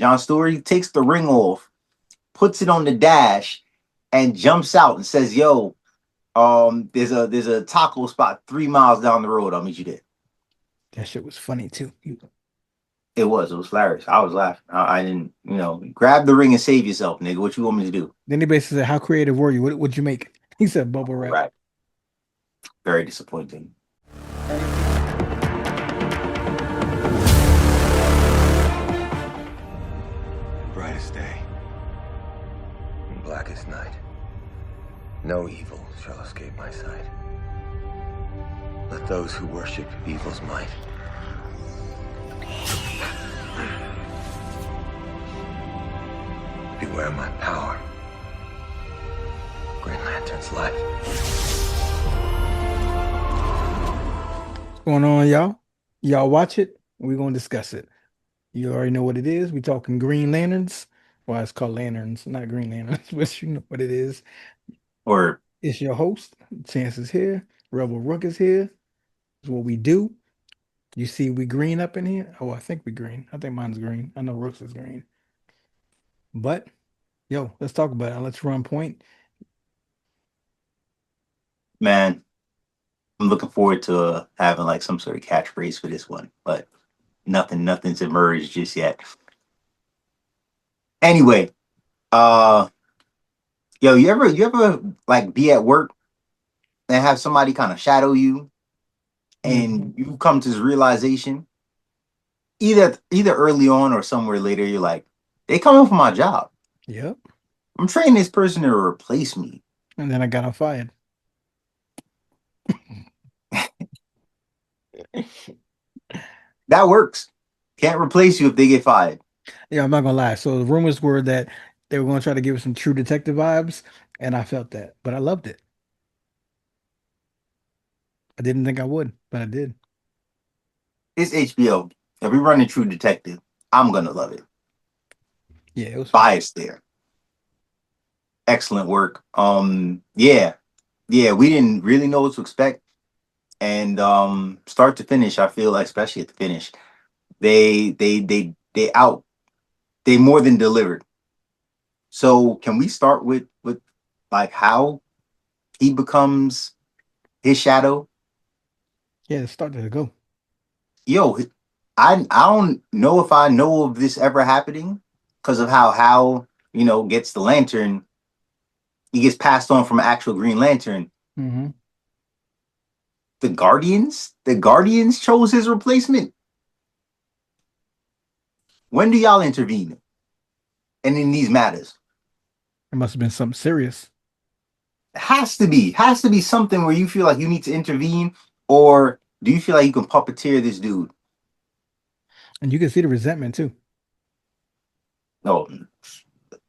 John Stewart, he takes the ring off, puts it on the dash, and jumps out and says, "Yo, there's a taco spot 3 miles down the road. I'll meet you there." That shit was funny too. It was hilarious. I was laughing. I didn't, grab the ring and save yourself, nigga. What you want me to do? Then he basically said, "How creative were you? What'd you make?" He said, "Bubble All wrap." right. Very disappointing. Brightest day, and blackest night. No evil shall escape my sight. Let those who worship evil's might beware my power. Green Lantern's life. What's going on, y'all? Y'all watch it. We're gonna discuss it. You already know what it is. We talking Green Lanterns. Well, it's called Lanterns, not Green Lanterns, but you know what it is. Or It's your host. Chance is here. Rebel Rook is here. It's what we do. You see, we green up in here. Oh, I think we green. I think mine's green. I know Rook's is green. But yo, let's talk about it. Let's run point. man, I'm looking forward to having like some sort of catchphrase for this one, but nothing's emerged just yet. Anyway, uh, yo, you ever like be at work and have somebody kind of shadow you, Mhm. and you come to this realization either early on or somewhere later, you're like, they coming for my job. Yep. I'm training this person to replace me. And then I got him fired. That works. Can't replace you if they get fired. Yeah, I'm not gonna lie. So the rumors were that they were gonna try to give us some True Detective vibes, and I felt that, but I loved it. I didn't think I would, but I did. It's HBO. If we run a True Detective, I'm gonna love it. Yeah, it was fire. Bias there. Excellent work. Yeah, yeah. We didn't really know what to expect, and start to finish, I feel like, especially at the finish, they out they more than delivered. So can we start with like how he becomes his shadow? Yeah, it started to go. Yo, I don't know if I know of this ever happening because of how gets the lantern. He gets passed on from an actual Green Lantern. Hmm. The Guardians chose his replacement. When do y'all intervene? And in these matters, It must have been something serious. has to be something where you feel like you need to intervene, or do you feel like you can puppeteer this dude? And you can see the resentment too. No,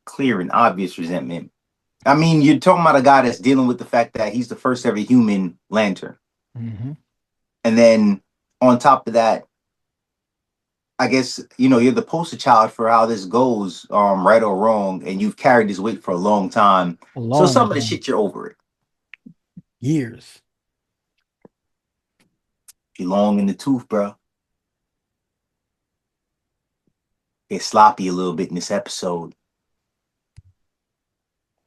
clear and obvious resentment. I mean, you're talking about a guy that's dealing with the fact that he's the first ever human lantern. Hmm. And then on top of that, I guess, you're the poster child for how this goes, right or wrong, and you've carried this weight for a long time. A So long some of the time. shit, you're over it. Years. You long in the tooth, bro. Get sloppy a little bit in this episode.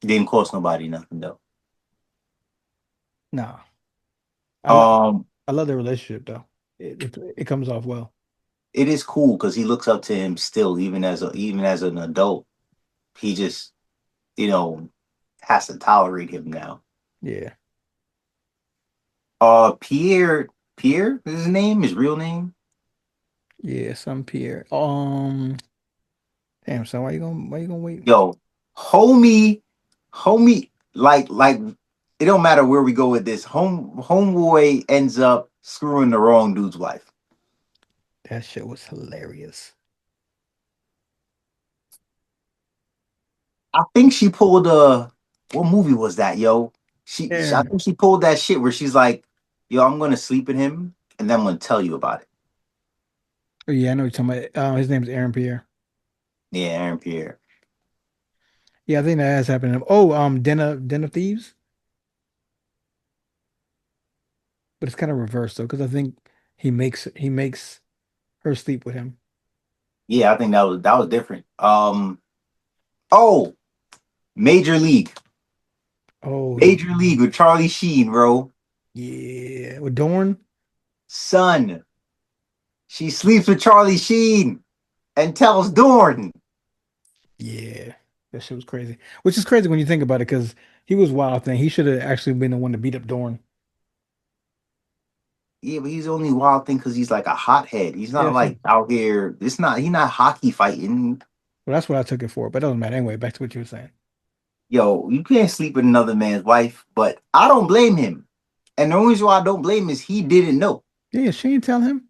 Didn't cost nobody nothing though. Nah. I love Um, I love their relationship though. It comes off well. it is cool because he looks up to him still, even as an adult. He just, you know, has to tolerate him now. Yeah. Pierre is his name, his real name. Yeah, some Pierre. Damn, so why you gonna wait? Yo, homie, homie, like it don't matter where we go with this. Homeboy ends up screwing the wrong dude's wife. That shit was hilarious. I think she pulled a what movie was that, yo? I Yeah. think she pulled that shit where she's like, yo, I'm gonna sleep with him and then I'm gonna tell you about it. Oh, yeah, I know what you're talking about. His name's Aaron Pierre. Yeah, Aaron Pierre. Yeah, I think that has happened. Oh, Den of Thieves, but it's kind of reversed though, because I think he makes her sleep with him. Yeah, I think that was different. Oh, Major League. Oh Major League with Charlie Sheen, bro. yeah, with Dorn. Son. She sleeps with Charlie Sheen and tells Dorn. Yeah, that shit was crazy. Which is crazy when you think about it, because he was Wild Thing. He should have actually been the one to beat up Dorn. Yeah, but he's only wild thing because he's like a hothead. He's Yeah, not sure. like out here. It's not. He's not hockey fighting. Well, that's what I took it for, but it doesn't matter. Anyway, back to what you were saying. Yo, you can't sleep with another man's wife, but I don't blame him. And the only reason why I don't blame him is he didn't know. Yeah, she didn't tell him.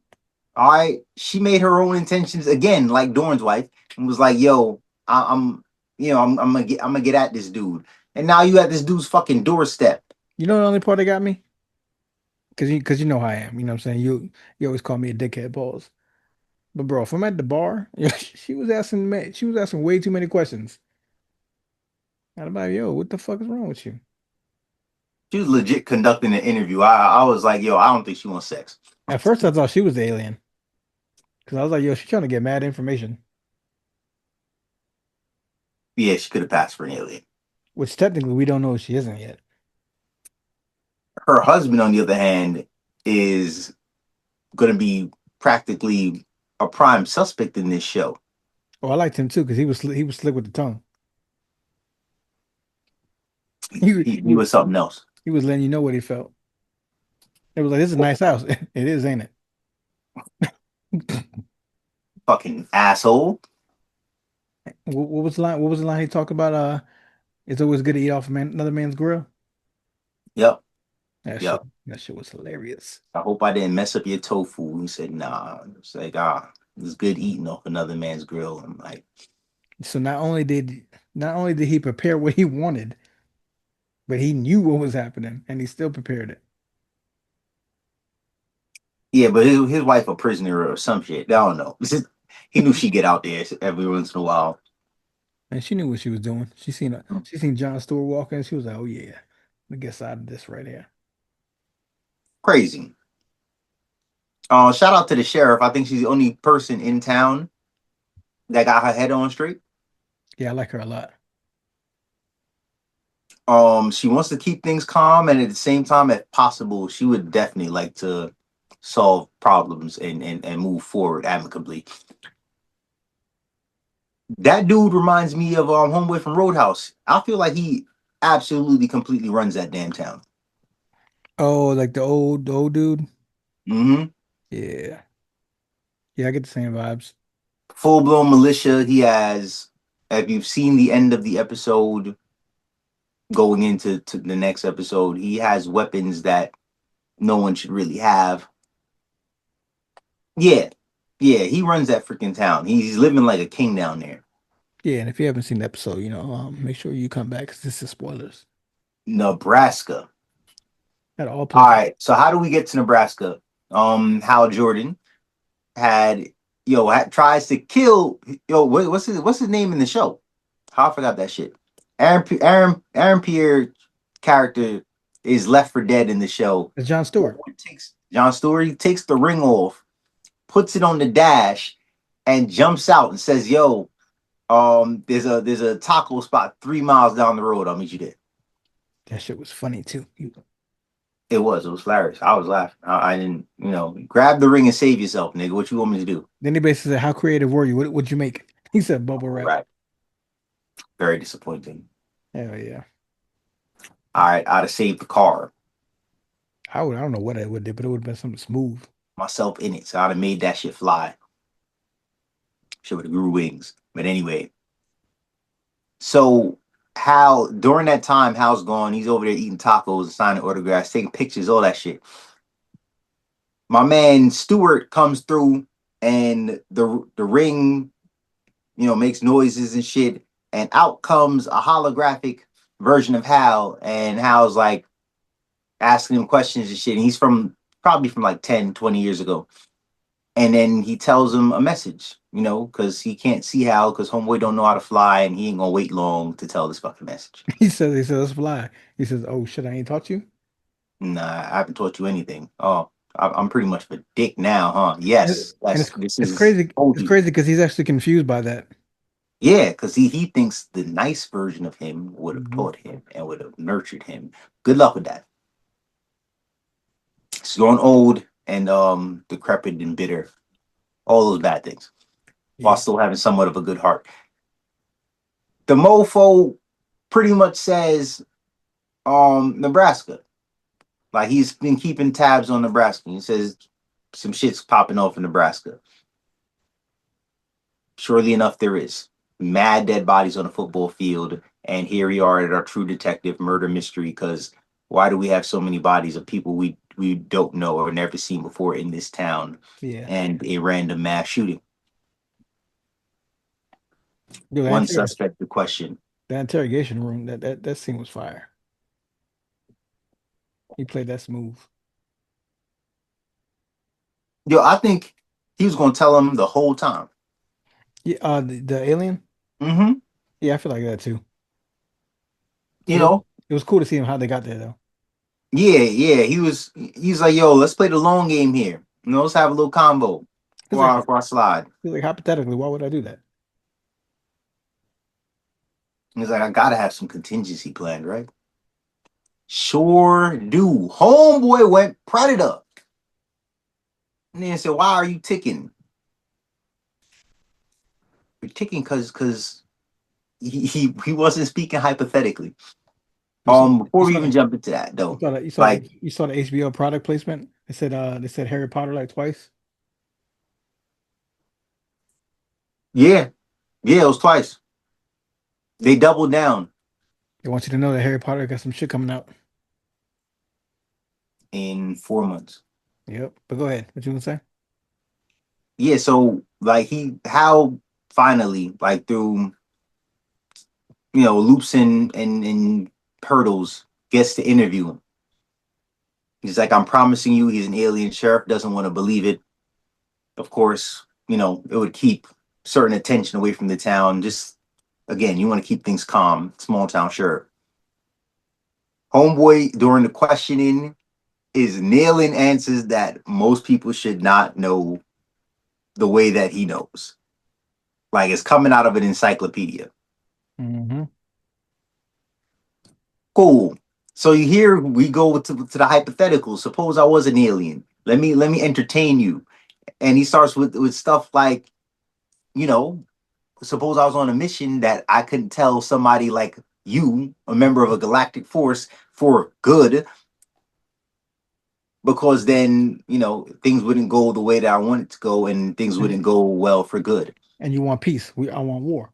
All right, she made her own intentions again, like Dorn's wife, and was like, "Yo, I'm, I'm gonna get at this dude." And now you at this dude's fucking doorstep. You know the only part that got me? Because you know how I am. You know what I'm saying? You always call me a dickhead, balls. But bro, if I'm at the bar, she was asking way too many questions. And I'm like, yo, what the fuck is wrong with you? She was legit conducting an interview. I was like, "Yo, I don't think she wants sex." At first I thought she was the alien. Because I was like, yo, she's trying to get mad information. Yeah, she could have passed for an alien. Which technically we don't know if she isn't yet. Her husband, on the other hand, is going to be practically a prime suspect in this show. Oh, I liked him too, because he was slick with the tongue. He, He, he, he he was something else. he was letting you know what he felt. It was like, this is a nice house. It is, ain't it? Fucking asshole. What was the line? What was the line he talked about? It's always good to eat off another man's grill. Yep. That shit, Yep. that shit was hilarious. I hope I didn't mess up your tofu. He said, nah. It's like, it's good eating off another man's grill. I'm like, So not only did he prepare what he wanted, but he knew what was happening and he still prepared it. yeah, but his wife a prisoner or some shit. I don't know. He knew she'd get out there every once in a while. And she knew what she was doing. She seen John Stewart walking. She was like, "Oh yeah, let me get side of this right here." Crazy. Shout out to the sheriff. I think she's the only person in town that got her head on straight. Yeah, I like her a lot. She wants to keep things calm, and at the same time, if possible, she would definitely like to solve problems and move forward amicably. That dude reminds me of homeboy from Roadhouse. I feel like he absolutely completely runs that damn town. Oh, like the old dude. Mm-hmm. Yeah, yeah, I get the same vibes. Full blown militia. He has. If you've seen the end of the episode, going into the next episode, he has weapons that no one should really have. Yeah, yeah, he runs that freaking town. He's living like a king down there. Yeah, and if you haven't seen the episode, make sure you come back because this is spoilers. Nebraska. At all All places. right. So how do we get to Nebraska? Hal Jordan had tries to kill what's his name in the show? How I forgot that shit. Aaron Pierre character is left for dead in the show. It's John Stewart. Takes John Stewart. He takes the ring off, puts it on the dash, and jumps out and says, "Yo, there's a taco spot 3 miles down the road. I'll meet you there." That shit was funny too. It was hilarious. I was laughing. I didn't, grab the ring and save yourself, nigga. What you want me to do? Then he basically said, "How creative were you? What'd you make?" He said, "Bubble All wrap." right. Very disappointing. Hell yeah. All right, I'd have saved the car, I don't know what I would do, but it would have been something smooth. myself in it. So I'd have made that shit fly. Shit would have grew wings. But anyway, so Hal, during that time, Hal's gone. He's over there eating tacos, signing autographs, taking pictures, all that shit. My man Stewart comes through and the ring, makes noises and shit. And out comes a holographic version of Hal. And Hal's like asking him questions and shit. And he's probably from like 10, 20 years ago. And then he tells him a message, because he can't see Hal because homeboy don't know how to fly and he ain't gonna wait long to tell this fucking message. He says, let's fly. He says, "Oh shit, I ain't taught you." Nah, I haven't taught you anything. Oh. I'm pretty much a dick now, huh? And Yes, and that's it's this it's is crazy. It's OG. crazy because he's actually confused by that. Yeah, because he thinks the nice version of him would have Hmm. taught him and would have nurtured him. Good luck with that. He's grown old and decrepit and bitter. All those bad things, while Yeah. still having somewhat of a good heart. The mofo pretty much says Nebraska. Like he's been keeping tabs on Nebraska. He says some shit's popping off in Nebraska. Surely enough, there is. Mad dead bodies on a football field. And here we are at our true detective murder mystery. Because why do we have so many bodies of people we don't know or never seen before in this town? Yeah. And a random mass shooting. Yo, One suspect to question. that interrogation room, that scene was fire. He played that smooth. Yo, I think he was going to tell him the whole time. Yeah, the alien. Mm-hmm. Yeah, I feel like that too. You It was know, it was cool to see him how they got there though. yeah, yeah. He's like, yo, let's play the long game here. You know, let's have a little combo He's for like our slide. he's like hypothetically, why would I do that? He's like, I gotta have some contingency planned, right? Sure do. Homeboy went predator. And then said, why are you ticking? You're ticking because he wasn't speaking hypothetically. You saw Before you we saw even the jump into that you though, saw the you saw the like, you saw the HBO product placement. They said Harry Potter like twice. yeah, yeah, it was twice. They doubled down They want you to know that Harry Potter got some shit coming out. in 4 months. Yep. But go ahead. What you gonna say? Yeah, so like how finally, like through loops and hurdles, gets to interview him. He's like, I'm promising you, he's an alien. Sheriff doesn't want to believe it. Of course, it would keep certain attention away from the town. Just again, you want to keep things calm. Small town sheriff. Homeboy during the questioning is nailing answers that most people should not know the way that he knows. Like it's coming out of an encyclopedia. Mm-hmm. Cool. So here we go to the hypothetical. Suppose I was an alien. Let me entertain you. And he starts with stuff like, you know, suppose I was on a mission that I couldn't tell somebody like you, a member of a galactic force, for good, because then, things wouldn't go the way that I want it to go and things And wouldn't go well for good. and you want peace. I want war.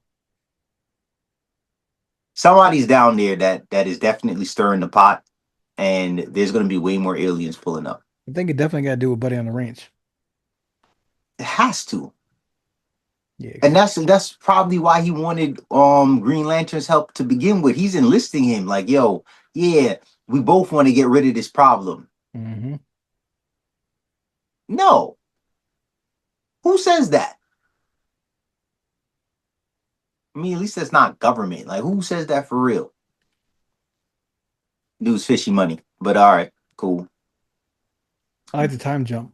Somebody's down there that is definitely stirring the pot, and there's gonna be way more aliens pulling up. I think it definitely got to do with Buddy on the Ranch. It has to. Yeah, And because that's probably why he wanted Green Lantern's help to begin with. He's enlisting him like, yo, yeah, we both want to get rid of this problem. hmm No. Who says that? I mean, at least that's not government. Like, who says that for real? Dude's fishy money. But all right, cool. I like the time jump.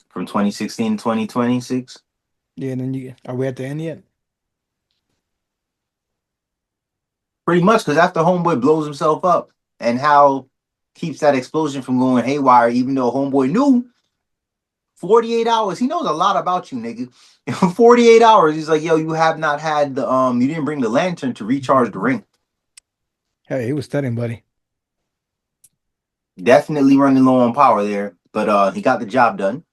From 2016 to 2026. Yeah, and then you are we at the end yet? Pretty much because after Homeboy blows himself up and how keeps that explosion from going haywire, even though Homeboy knew 48 hours. He knows a lot about you, nigga. In 48 hours, he's like, yo, you have not had you didn't bring the lantern to recharge the Mhm. ring. Hey, he was studying, buddy. Definitely running low on power there, but he got the job done.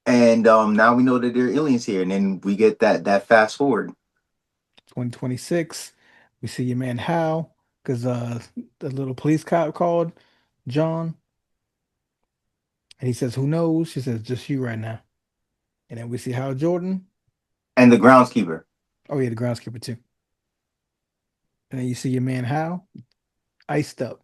And now we know that there are aliens here, and then we get that fast forward. 2026. We see your man Hal because the little police cop called John and he says, "Who knows?" She says, "Just you right now." And then we see Hal Jordan. And the groundskeeper Oh yeah, the groundskeeper too. And then you see your man Hal iced up.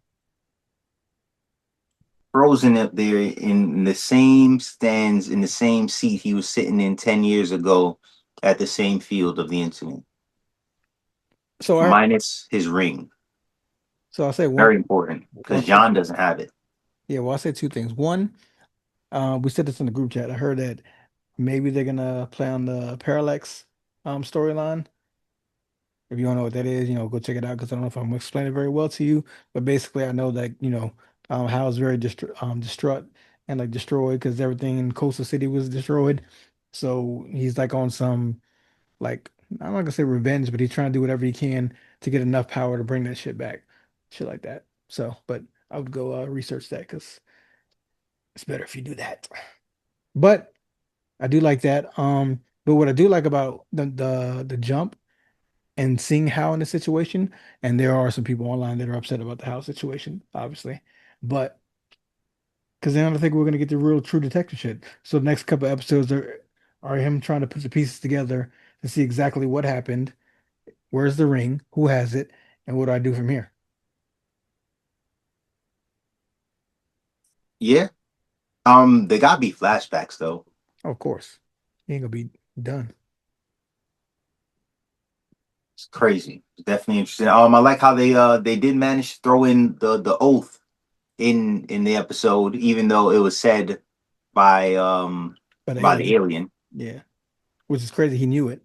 frozen up there in the same stands in the same seat he was sitting in 10 years ago at the same field of the incident, So I minus his ring. So I'll say Very one. important Well, because I'll say John doesn't have it. yeah. Well, I'll say two things. One, we said this in the group chat. I heard that maybe they're gonna play on the Parallax storyline. If you don't know what that is, go check it out because I don't know if I'm explaining it very well to you. But basically, I know that Hal's very distraught and like destroyed because everything in Coastal City was destroyed. So he's like on some like I'm not gonna say revenge, but he's trying to do whatever he can to get enough power to bring that shit back, shit like that. So, but I would go research that because it's better if you do that. But I do like that. But what I do like about the jump and seeing how in the situation, and there are some people online that are upset about the house situation, obviously, but because then I don't think we're gonna get the real true detective shit. So the next couple episodes are him trying to put the pieces together to see exactly what happened, where's the ring, who has it, and what do I do from here? Yeah. They gotta be flashbacks though. Oh, of course, he ain't gonna be done. It's crazy. It's definitely interesting. I like how they did manage to throw in the oath in the episode, even though it was said by But by the alien, alien. yeah, which is crazy. He knew it.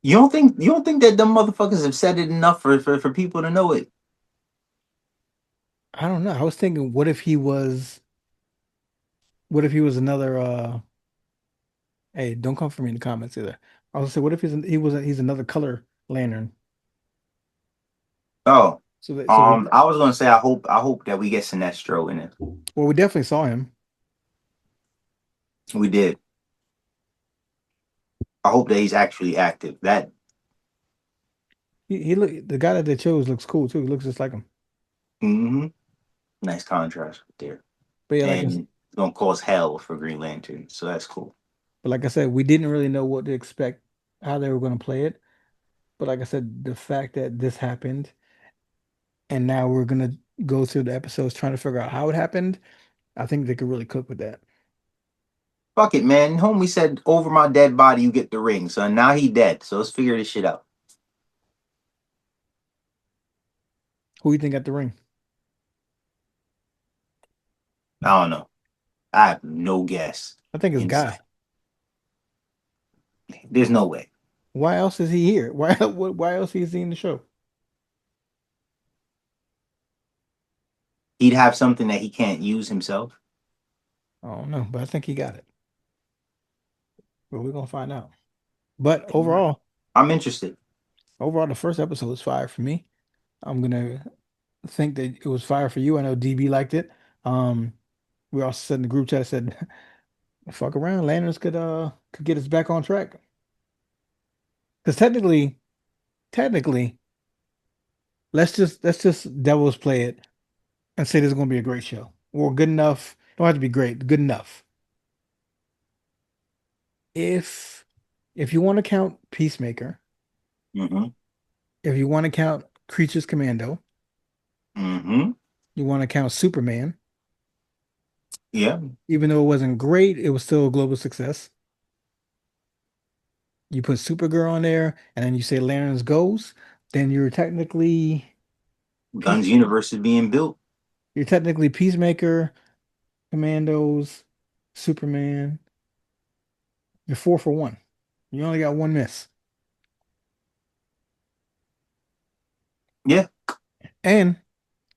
You don't think that them motherfuckers have said it enough for people to know it? I don't know. I was thinking, what if he was another? Hey, don't come for me in the comments either. I was gonna say, what if he's another color lantern? Oh, So I was gonna say I hope that we get Sinestro in it. well, we definitely saw him. We did. I hope that he's actually active. That He look the guy that they chose looks cool too. He looks just like him. hmm nice contrast right there, But yeah, and it's gonna cause hell for Green Lantern, so that's cool. like I said, we didn't really know what to expect, how they were going to play it. But like I said, the fact that this happened and now we're gonna go through the episodes trying to figure out how it happened, I think they could really cook with that. Fuck it, man. Homie said, "Over my dead body, you get the ring." So now he dead. So let's figure this shit out. Who you think got the ring? I don't know. I have no guess. I think it's Inside. Guy. There's no way. Why else is he here? Why else is he in the show? He'd have something that he can't use himself. I don't know, but I think he got it. But we're gonna find out. But overall, the first episode was fire for me. I'm gonna think that it was fire for you. I know DB liked it. Um, we also said in the group chat said, "Fuck around, Lanterns could get us back on track." Because technically, let's just Devils play it and say this is gonna be a great show or good enough. Don't have to be great, good enough. If if you want to count Peacemaker, Mm-hmm. if you want to count Creatures Commando, Mm-hmm. you want to count Superman, Yeah. even though it wasn't great, it was still a global success. You put Supergirl on there, and then you say Lanterns goes, then Guns Peace. Universe is being built. You're technically Peacemaker, Commandos, Superman. You're 4 for 1. You only got one miss. Yeah. And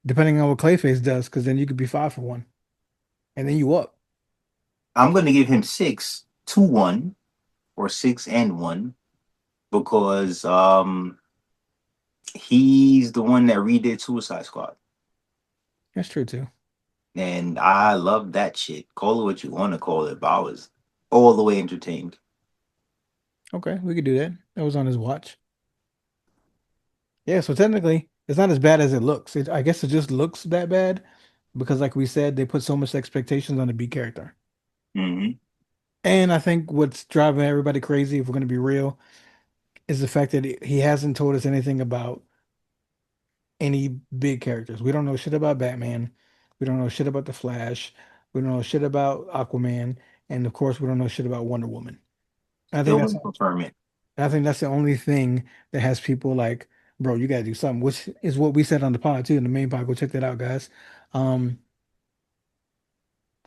depending on what Clayface does, because then you could be 5 for 1. And then you up. I'm gonna give him 6-1 or 6-1 because he's the one that redid Suicide Squad. That's true too. And I love that shit. Call it what you want to call it, but I was all the way entertained. Okay, we could do that. That was on his watch. Yeah, so technically, it's not as bad as it looks. I guess it just looks that bad because, like we said, they put so much expectations on the B character. Hmm. And I think what's driving everybody crazy, if we're going to be real, is the fact that he hasn't told us anything about any big characters. We don't know shit about Batman. We don't know shit about the Flash. We don't know shit about Aquaman. And of course, we don't know shit about Wonder Woman. I think Still that's gonna confirm it. I think that's the only thing that has people like, bro, you gotta do something, which is what we said on the pod too, in the main pod. Go check that out, guys. Um,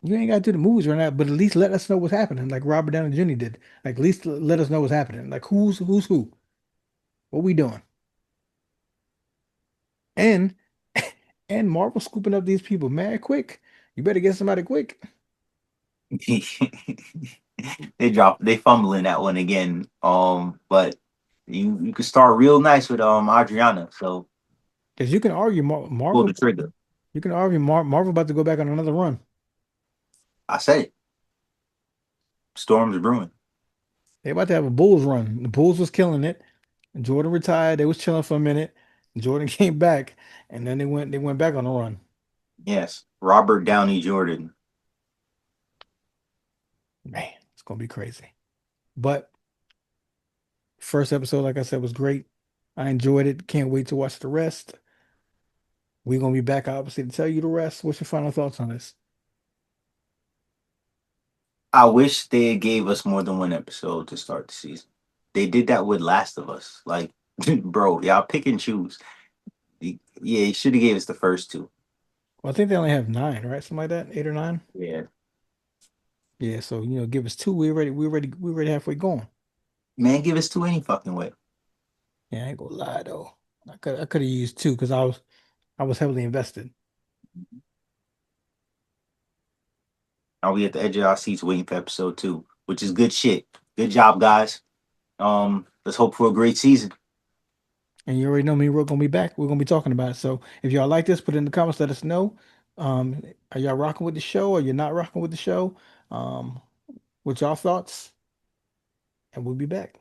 you ain't gotta do the movies right now, but at least let us know what's happening, like Robert Downey Jr. did. Like, at least let us know what's happening. Like, who's who? What we doing? And and Marvel scooping up these people mad quick. You better get somebody quick. They fumbling that one again. But you could start real nice with Adriana. So Because you can argue pull the Marvel, trigger. you can argue Marvel about to go back on another run. I said it. Storm's brewing. They about to have a Bulls run. The Bulls was killing it. Jordan retired. They was chilling for a minute. Jordan came back, and then they went back on the run. Yes, Robert Downey Jordan. Man, it's gonna be crazy. But first episode, like I said, was great. I enjoyed it. Can't wait to watch the rest. We're gonna be back obviously to tell you the rest. What's your final thoughts on this? I wish they gave us more than one episode to start the season. They did that with Last of Us. Like, bro, y'all pick and choose. Yeah, you should have gave us the first two. Well, I think they only have nine, right? Something like that, 8 or 9. Yeah, Yeah, so give us two. We already halfway gone. man, give us two any fucking way. Yeah, I ain't gonna lie though. I could have used two because I was heavily invested. Now we at the edge of our seats waiting for episode two, which is good shit. Good job, guys. Let's hope for a great season. And you already know me and Rook gonna be back. We're gonna be talking about it. So if y'all like this, put it in the comments, let us know. Are y'all rocking with the show or you're not rocking with the show? Um, what y'all thoughts? And we'll be back.